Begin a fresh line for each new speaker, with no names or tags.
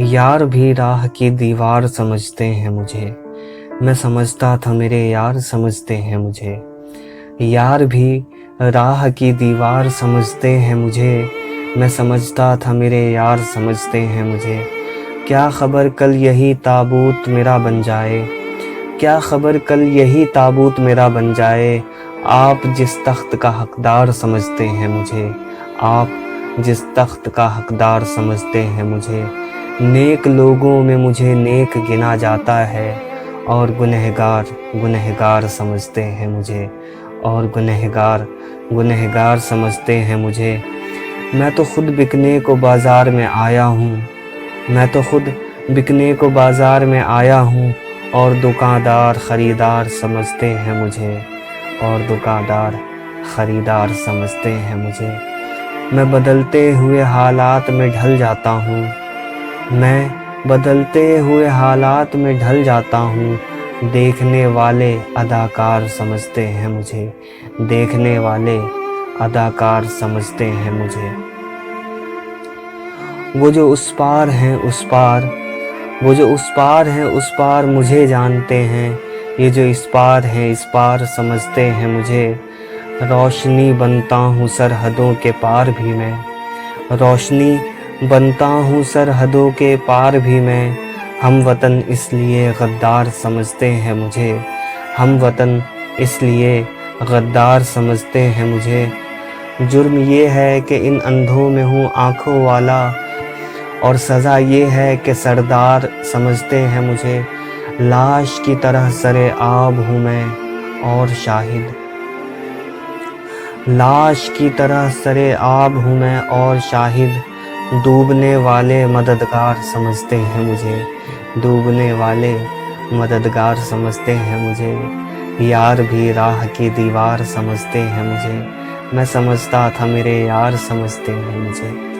यार भी राह की दीवार समझते हैं मुझे, मैं समझता था मेरे यार समझते हैं मुझे। यार भी राह की दीवार समझते हैं मुझे, मैं समझता था मेरे यार समझते हैं मुझे। क्या खबर कल यही ताबूत मेरा बन जाए, क्या खबर कल यही ताबूत मेरा बन जाए। आप जिस तख्त का हकदार समझते हैं मुझे, आप जिस तख्त का हकदार समझते हैं मुझे। नेक लोगों में मुझे नेक गिना जाता है, और गुनहगार गुनहगार समझते हैं मुझे, और गुनहगार गुनहगार समझते हैं मुझे। मैं तो खुद बिकने को बाज़ार में आया हूँ, मैं तो खुद बिकने को बाज़ार में आया हूँ, और दुकानदार ख़रीदार समझते हैं मुझे, और दुकानदार ख़रीदार समझते हैं मुझे। मैं बदलते हुए हालात में ढल जाता हूँ, मैं बदलते हुए हालात में ढल जाता हूँ। देखने वाले अदाकार समझते हैं मुझे, देखने वाले अदाकार समझते हैं मुझे। वो जो उस पार हैं उस पार, वो जो उस पार हैं उस पार मुझे जानते हैं। ये जो इस पार हैं इस पार समझते हैं मुझे। रोशनी बनता हूँ सरहदों के पार भी मैं, रोशनी बनता हूँ सरहदों के पार भी मैं। हम वतन इसलिए गद्दार समझते हैं मुझे, हम वतन इसलिए गद्दार समझते हैं मुझे। जुर्म ये है कि इन अंधों में हूँ आँखों वाला, और सज़ा ये है कि सरदार समझते हैं मुझे। लाश की तरह सरे आब हूँ मैं और शाहिद, लाश की तरह सरे आब हूँ मैं और शाहिद। डूबने वाले मददगार समझते हैं मुझे, डूबने वाले मददगार समझते हैं मुझे। यार भी राह की दीवार समझते हैं मुझे, मैं समझता था मेरे यार समझते हैं मुझे।